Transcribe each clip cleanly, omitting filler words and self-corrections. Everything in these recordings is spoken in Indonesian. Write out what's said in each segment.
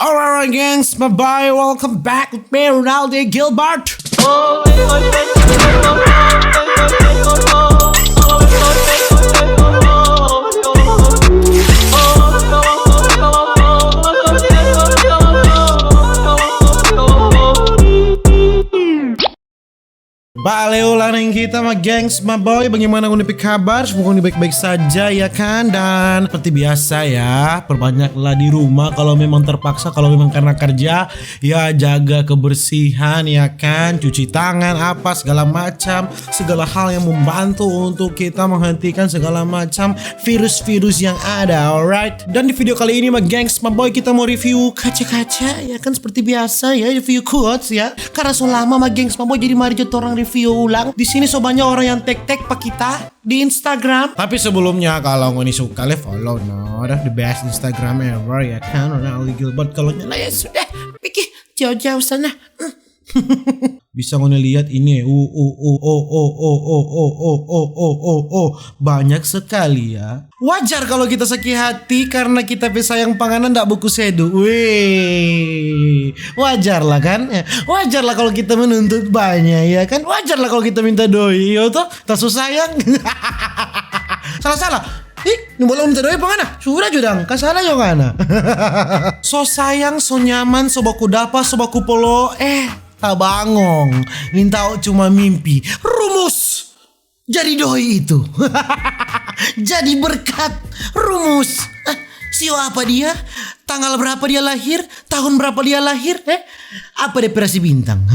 Alright, gangs, my boy, welcome back with me, Ronaldo Gilbert. Balik ulang kita sama gengs, my boy. Bagaimana kau kabar? Semoga kau baik-baik saja ya kan. Dan seperti biasa ya, perbanyaklah di rumah kalau memang terpaksa. Kalau memang karena kerja, ya jaga kebersihan ya kan. Cuci tangan apa segala macam. Segala hal yang membantu untuk kita menghentikan segala macam virus-virus yang ada, alright. Dan di video kali ini my gengs, my boy, kita mau review kaca-kaca ya kan. Seperti biasa ya, review quotes ya. Karena so lama my gengs, my boy, jadi mari kita orang review ulang. Di sini so banyak orang yang tag pak kita di Instagram. Tapi sebelumnya kalau nggak suka follow the best Instagram ever ya kan, Ronaldo Gilbert. Kalau nyala ya sudah, pikir jauh-jauh sana. Bisa nggak lihat ini banyak sekali ya. Wajar kalau kita sakit hati karena kita sayang panganan ndak buku sedu. Weh, wajar lah kan? Wajar lah kalau kita menuntut banyak ya kan? Wajar lah kalau kita minta doi, yo toh, tak susah sayang. Salah. Ini boleh minta doi panganan? Sudah judang, kasalah yo kana. So sayang, so nyaman, so baku dapa, so baku polo. Tak bangong, minta cuma mimpi. Rumus jadi doi itu. Jadi berkat. Rumus. Siapa dia? Tanggal berapa dia lahir? Tahun berapa dia lahir? Apa depresi bintang?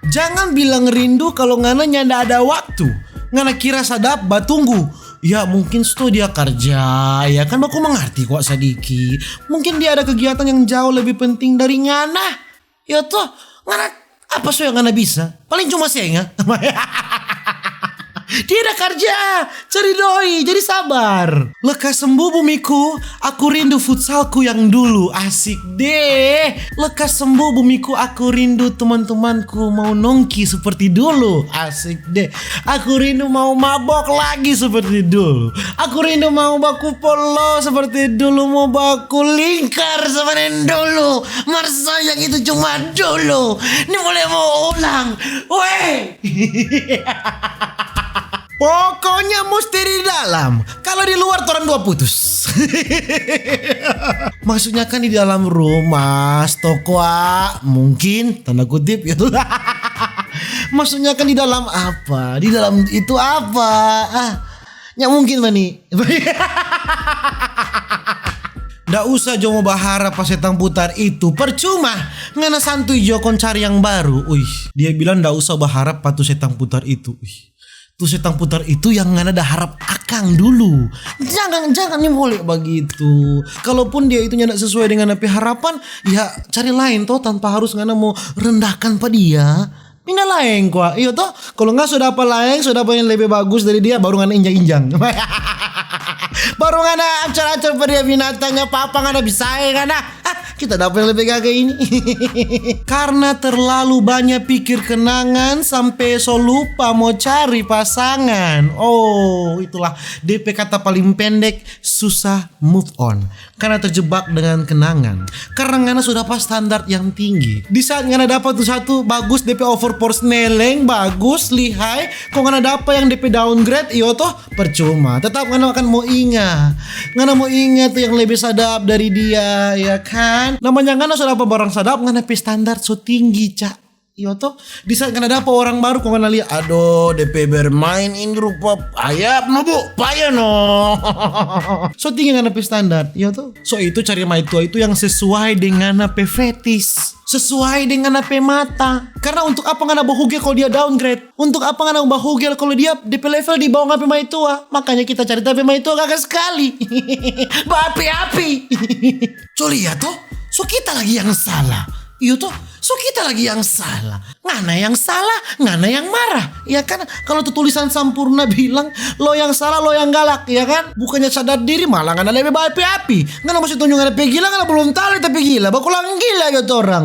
Jangan bilang rindu kalau ngana nyanda ada waktu. Ngana kira sadap batunggu. Ya mungkin dia kerja ya kan, aku mengerti kok sedikit. Mungkin dia ada kegiatan yang jauh lebih penting dari ngana. Ya toh, ngana apa yang ngana bisa? Paling cuma senga. Dia ada kerja, cari doi, jadi sabar. Lekas sembuh bumiku, aku rindu futsalku yang dulu. Asik deh. Lekas sembuh bumiku, aku rindu teman-temanku mau nongki seperti dulu. Asik deh. Aku rindu mau mabok lagi seperti dulu. Aku rindu mau baku polo seperti dulu. Mau baku lingkar seperti dulu. Marsa yang itu cuma dulu. Ini boleh mau ulang. Weh. Pokoknya mesti di dalam. Kalau di luar orang dua putus. Maksudnya kan di dalam rumah toko mungkin tanda kutip gitu. Maksudnya kan di dalam apa? Di dalam itu apa? Ya mungkin mani. Nggak usah jo mau berharap pas setang putar itu. Percuma. Ngana santuy jo kon cari yang baru. Dia bilang nggak usah berharap patu setang putar itu. Tuh setang putar itu yang ngana dah harap akang dulu. Jangan nih boleh begitu. Kalaupun dia itu nggak sesuai dengan apa harapan, ya cari lain toh, tanpa harus ngana mau rendahkan pada dia. Pindah lain kok. Iya toh, kalau nggak sudah apa lain, sudah apa yang lebih bagus dari dia, baru ngana injang-injang. Baru ngana acar-acar pada binatangnya apa ngana bisa ngana. Kita dapat yang lebih gagah ini. Karena terlalu banyak pikir kenangan sampai so lupa mau cari pasangan. Itulah DP kata paling pendek, susah move on. Karena terjebak dengan kenangan. Karena ngana sudah pas standar yang tinggi. Di saat ngana dapat tuh satu bagus DP overforce neleng, bagus, lihai. Kok ngana dapat yang DP downgrade, iyo toh percuma. Tetap ngana akan mau ingat. Ngana mau ingat tuh yang lebih sadap dari dia, ya kan? Namanya ngana sudah apa barang sadap, ngana pe standar so tinggi cak. Iyo toh, di saat ngana dapat orang baru kok ngana lihat, aduh DP bermain ini rupa ayap no bu, payah no. So tinggi ngana pe standar, iyo toh. So itu cari mai tua itu yang sesuai dengan ngana pe fetis, sesuai dengan ngana pe mata. Karena untuk apa ngana bahagia kalau dia downgrade? Untuk apa ngana bahagia kalau dia DP level di bawah ngana pe mai tua? Makanya kita cari DP mai tua kagak sekali. Berapi-api. So lihat toh. So kita lagi yang salah. Iya toh, so kita lagi yang salah. Ngana yang salah, ngana yang marah. Ya kan, kalau tuh tulisan Sampurna bilang lo yang salah, lo yang galak, ya kan? Bukannya sadar diri malah ngana lebih berapi-api. Ngana masih tunjuk ngana gila, ngana belum tahu tapi gila. Bakulang gila gitu orang.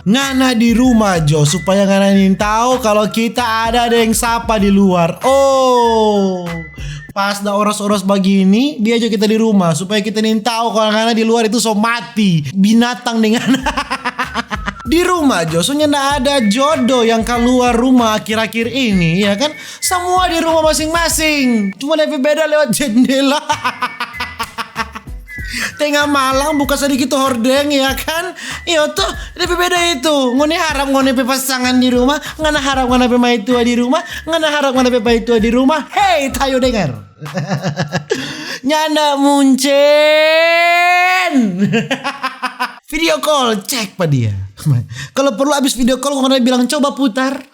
Ngana di rumah Jo supaya ngana tahu kalau kita ada yang sapa di luar. Pas dah oros-oros begini, dia aja kita di rumah supaya kita nih tahu kalau karena di luar itu so mati binatang dengan di rumah Josonya ndak ada jodoh yang keluar rumah akhir-akhir ini ya kan, semua di rumah masing-masing, cuma lebih beda lewat jendela. Tengah malam buka sedikit hordeng ya kan. Iya tuh lebih beda itu. Ngone harap ngone pe pasangan di rumah, ngana harap ngone pe mai tua di rumah, ngana harap ngone pe mai tua di rumah. Hei, tayo dengar. Nyanda muncen. Video call cek pa dia. Kalau perlu abis video call ngone bilang coba putar.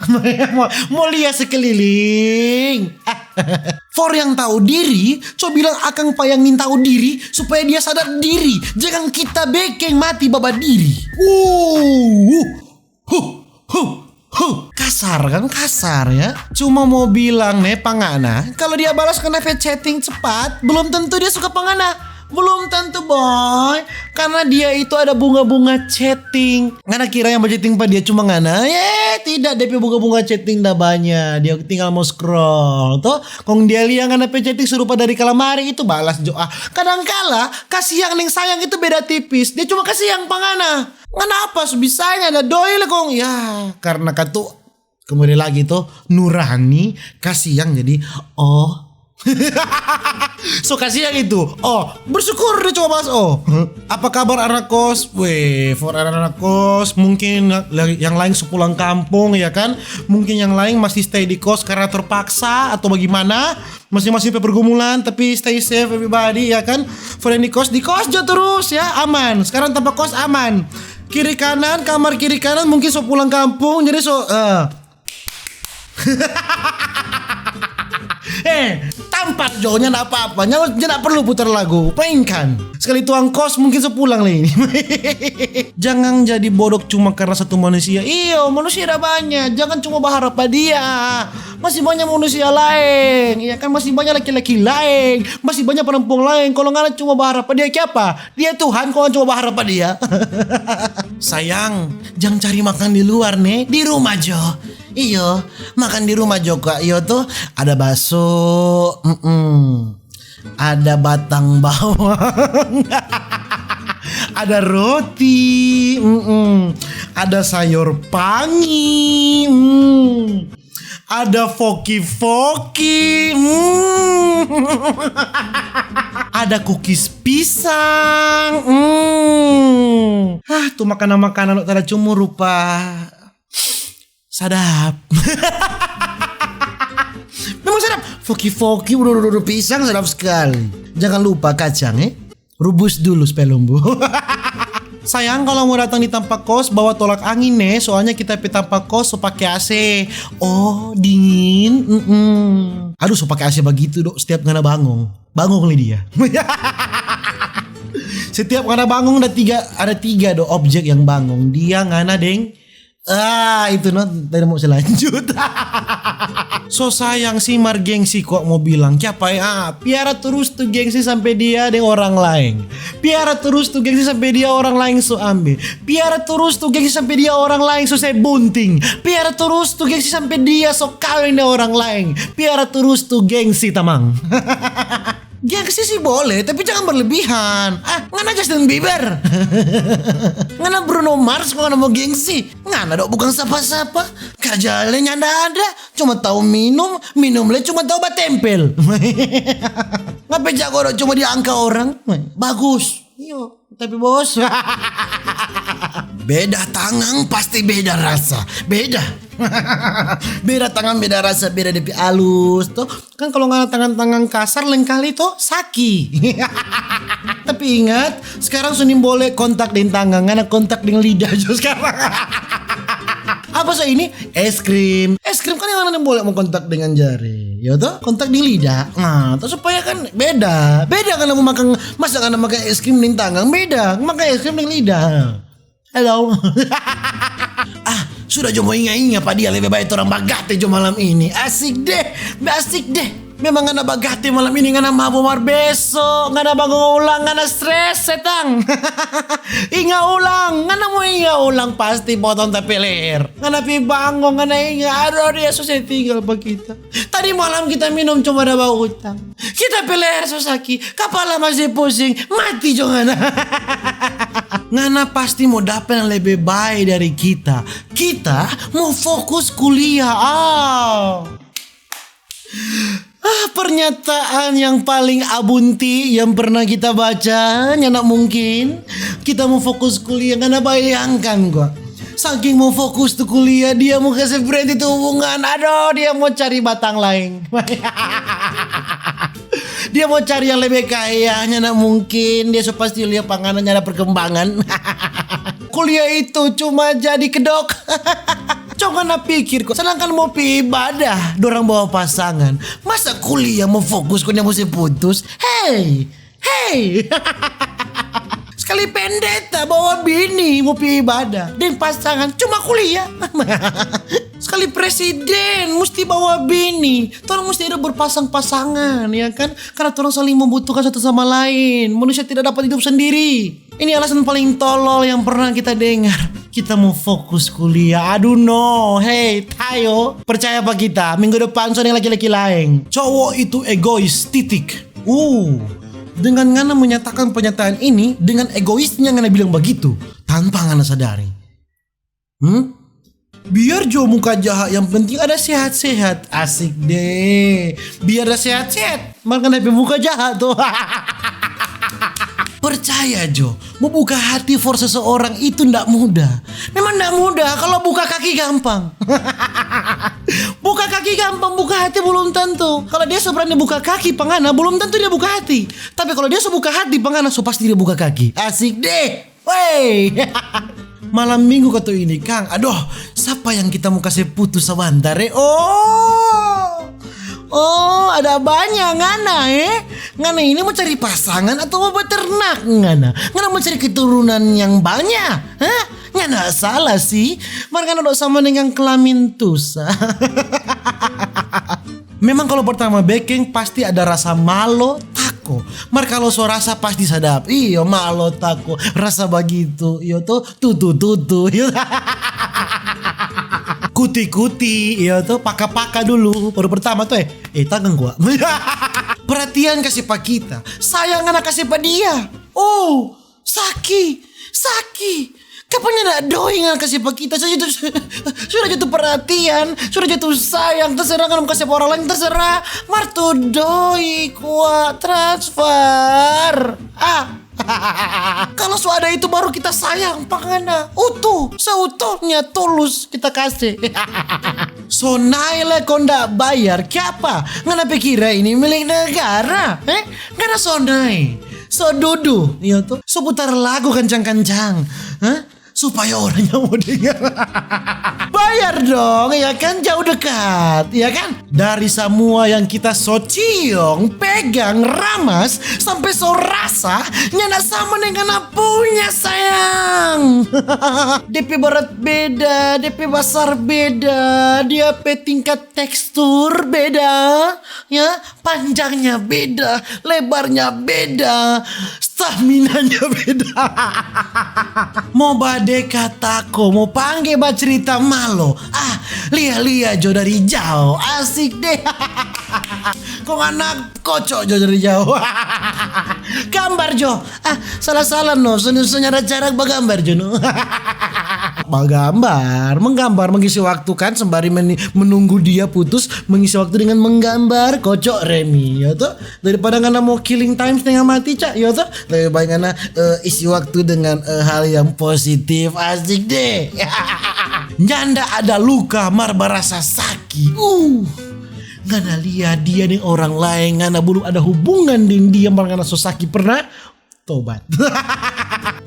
Mau lihat sekeliling. For yang tahu diri, coba bilang akang payangin tahu diri supaya dia sadar diri. Jangan kita bekeng mati baba diri. Kasar kan, kasar ya. Cuma mau bilang nih pangana, kalau dia balas kena chatting cepat, belum tentu dia suka pangana. Belum tentu boy, karena dia itu ada bunga-bunga chatting. Ngana kira yang chatting pa dia cuma ngana? Tidak, DP bunga-bunga chatting dah banyak. Dia tinggal mau scroll. Toh, kong dia lihat ngana pe chatting serupa dari kalamari itu balas doa. Kadang-kala kasih yang neng sayang itu beda tipis. Dia cuma kasih yang pangana. Ngana apa sebisanya ada doi lah kong. Ya, karena katu kemudian lagi tuh nurani kasih yang jadi oh. So kasih yang itu. Oh, bersyukur dia coba bahas. Oh, apa kabar anak kos? For anak kos mungkin yang lain sepulang kampung ya kan. Mungkin yang lain masih stay di kos karena terpaksa atau bagaimana. Masing-masing pergumulan tapi stay safe everybody ya kan. For yang di kos aja terus ya, aman. Sekarang tanpa kos aman. Kiri kanan, kamar kiri kanan mungkin so pulang kampung jadi tampak jauhnya nggak apa-apa, nggak perlu putar lagu, mainkan. Sekali tuang kos mungkin sepulang lah ini. Jangan jadi bodoh cuma karena satu manusia. Iyo, manusia ada banyak. Jangan cuma berharap pada dia. Masih banyak manusia lain, ya kan, masih banyak laki-laki lain, masih banyak perempuan lain. Kalau nggak cuma berharap pada dia, siapa? Dia Tuhan. Kalau cuma berharap pada dia. Sayang, jangan cari makan di luar nih, di rumah Jo. Iyo, makan di rumah juga. Iyo tuh ada bakso, ada batang bawang, ada roti, ada sayur pangi, ada foki-foki, ada cookies pisang. Tuh makanan-makanan tak ada cuma rupa sadap. Memang sadap. Foki-foki, udah pisang sadap sekali. Jangan lupa kacang Rubus dulu supaya lembut. Sayang, kalau mau datang di tempat kos bawa tolak angin soalnya kita tempat kos so pakai AC. Oh, dingin. Aduh, so pakai AC begitu dok. Setiap ngana bangun dia. Setiap ngana bangun ada tiga dok objek yang bangun. Dia ngana deng. Itu tidak mau selanjut. So sayang si Mar gengsi kok mau bilang siapa ya? Piara terus tuh gengsi sampai dia dengan orang lain. Piara terus tuh gengsi sampai dia orang lain so ambil. Piara terus tuh gengsi sampai dia orang lain so saya bunting. Piara terus tuh gengsi sampai dia so kawin dengan orang lain. Piara terus tuh gengsi tamang. Gengsi sih boleh, tapi jangan berlebihan. Ngana Justin Bieber. Ngana Bruno Mars kok ngana mau gengsi. Ngana dok bukan sapa-sapa. Kerjanya nyanda ada. Cuma tahu minum le cuma tahu batempel. Ngapain jago dok cuma diangka orang. Bagus. Yo, tapi bos. Beda tangan pasti beda rasa. Beda tangan beda rasa, beda DP alus tuh kan. Kalau nggak tangan kasar lain kali tuh sakit. Tapi ingat sekarang sunim boleh kontak dengan tangan, nggak kontak dengan lidah aja sekarang. Apa so ini es krim kan yang boleh mau kontak dengan jari, ya tuh kontak di lidah. Nah, tuh supaya kan beda kan mau makan, masa kan makan es krim dengan tangan, beda makan es krim dengan lidah. Hello. Sudah jomo ingat Pak dia lebih baik orang bagate jo malam ini. Asik deh. Memang ngana bagati malam ini ngana mabuk mar besok. Ngana bangun ulang ngana stres setang. Inga ulang. Ngana mau inga ulang pasti potong tapi leher. Ngana pi bangun ngana inga. Aduh dia susah tinggal kita. Tadi malam kita minum cuma ada bau utang. Kita pi leher susaki. Kepala masih pusing. Mati jo ngana. Ngana pasti mau dapat yang lebih baik dari kita. Kita mau fokus kuliah. Pernyataan yang paling abunti yang pernah kita baca. Nyanak mungkin kita mau fokus kuliah. Karena bayangkan gua, saking mau fokus tuh kuliah, dia mau kasih berhenti tuh hubungan. Aduh, dia mau cari batang lain. Dia mau cari yang lebih kaya. Nyanak mungkin dia pasti lihat panganannya ada perkembangan. Kuliah itu cuma jadi kedok. Coba na pikir kok, sedangkan mau pi ibadah, dorang bawa pasangan. Masa kuliah mau fokus kok mesti putus? Hey. Sekali pendeta bawa bini mau pi ibadah, dan pasangan cuma kuliah. Sekali presiden mesti bawa bini, orang mesti ada berpasang-pasangan, ya kan? Karena orang saling membutuhkan satu sama lain. Manusia tidak dapat hidup sendiri. Ini alasan paling tolol yang pernah kita dengar. Kita mau fokus kuliah. Aduh no. Hey tayo, percaya apa kita? Minggu depan soalnya laki-laki lain. Cowok itu egois titik. Dengan ngana menyatakan pernyataan ini, dengan egoisnya ngana bilang begitu tanpa ngana sadari. Biar jo muka jahat, yang penting ada sehat-sehat. Asik deh. Biar ada sehat-sehat, malah ngana muka jahat tuh. Percaya Jo, mau buka hati for seseorang itu ndak mudah. Memang ndak mudah, kalau buka kaki gampang. Buka kaki gampang, buka hati belum tentu. Kalau dia berani buka kaki pangana, belum tentu dia buka hati. Tapi kalau dia buka hati pangana, pasti dia buka kaki. Asik deh. Wey. Malam minggu kata ini Kang, aduh, siapa yang kita mau kasih putus sebentar ada banyak ngana Ngana ini mau cari pasangan atau mau beternak ngana? Ngana mau cari keturunan yang banyak? Ngana salah sih. Mereka udah sama dengan kelamin tusa. Memang kalau pertama baking pasti ada rasa malo tako. Kalau so rasa pasti sadap. Iyo malo tako. Rasa begitu. Iyo tuh tutu. Kuti-kuti, iya tuh paka-paka dulu. Baru pertama tuh tangan gua. Perhatian kasih pak kita. Sayang anak kasih pak dia. Saki. Kapan nak doi nggak kasih pak kita? Sudah jatuh perhatian, sudah jatuh sayang. Terserah kan kasih orang lain terserah. Martu doi kuat transfer. Kalau sudah itu baru kita sayang pangana utuh seutuhnya tulus kita kasih. Sonai kau ndak bayar siapa? Ngana pikir ini milik negara? Ngana sonai so dudu iya tuh so putar lagu kencang-kencang supaya orangnya mau dengar. Bayar dong ya kan, jauh dekat ya kan. Dari semua yang kita ciong, pegang, ramas sampai so rasa nyana sama dengan punya sayang. DP berat beda, DP besar beda, dia tingkat tekstur beda ya, panjangnya beda, lebarnya beda, staminanya beda. Mau bade kataku, mau panggil cerita malo. Lihat Jo dari jauh, asik deh. Kok anak kocok Jo dari jauh. Gambar Jo. Salah no. Senyum-senyum ada jarak bagambar Jo no. Menggambar, mengisi waktu kan sembari menunggu dia putus, mengisi waktu dengan menggambar, kocok Remi ya tuh. Daripada ngana mau killing time setengah mati cak ya tuh. Lebih baik ngana isi waktu dengan hal yang positif, asik deh. Nyanda ada luka mar berasa sakit. Ngana lihat dia nih orang lain, ngana belum ada hubungan dengan dia, mar ngana so sakit pernah tobat.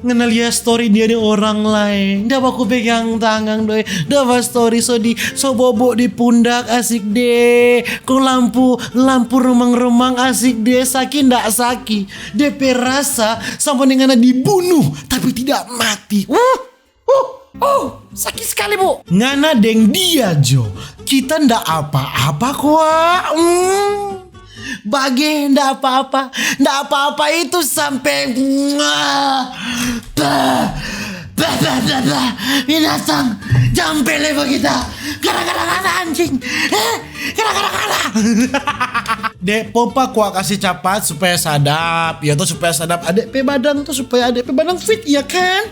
Ngana lihat story dia nih orang lain, dah aku pegang tangan doi, dah story so bobok di pundak, asik deh. Kok lampu remang-remang, asik deh. Sakit ndak sakit, DP rasa sampai dengan dibunuh tapi tidak mati. Sakit sekali bu. Ngana deng dia Jo, kita ndak apa-apa kuah. ndak apa-apa itu sampai binatang jampele kita gara-gara kalah anjing, gara-gara kalah. Dek pompa kuah kasih capat supaya sadap, ya tuh supaya sadap adek pe badang tuh, supaya adek pe badang fit ya kan,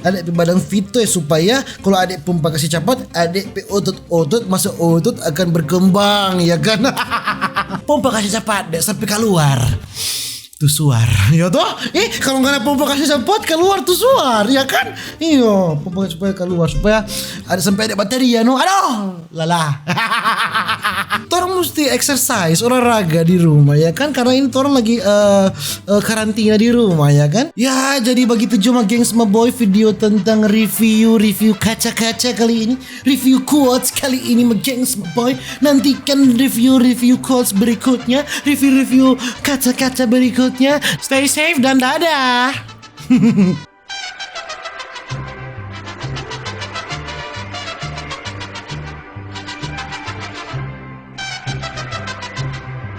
adek pe badang fit tuh ya, supaya kalau adek pompa kasih capat adek pe otot masa otot akan berkembang ya kan. Pompa kasih capat dek sampai keluar tuh suar, ya toh? Kalau nggak ada pompa kasih capat keluar tuh suar, ya kan? Iyo, pompa supaya keluar supaya ada sampai ada bateria, no? Aduh, lala. Torang mesti exercise olahraga di rumah ya kan? Karena ini torang lagi karantina di rumah ya kan? Ya jadi begitu cuma gengs my boy video tentang review kaca-kaca kali ini, review quotes kali ini my gengs my boy. Nantikan review quotes berikutnya, review kaca-kaca berikutnya. Stay safe dan dadah.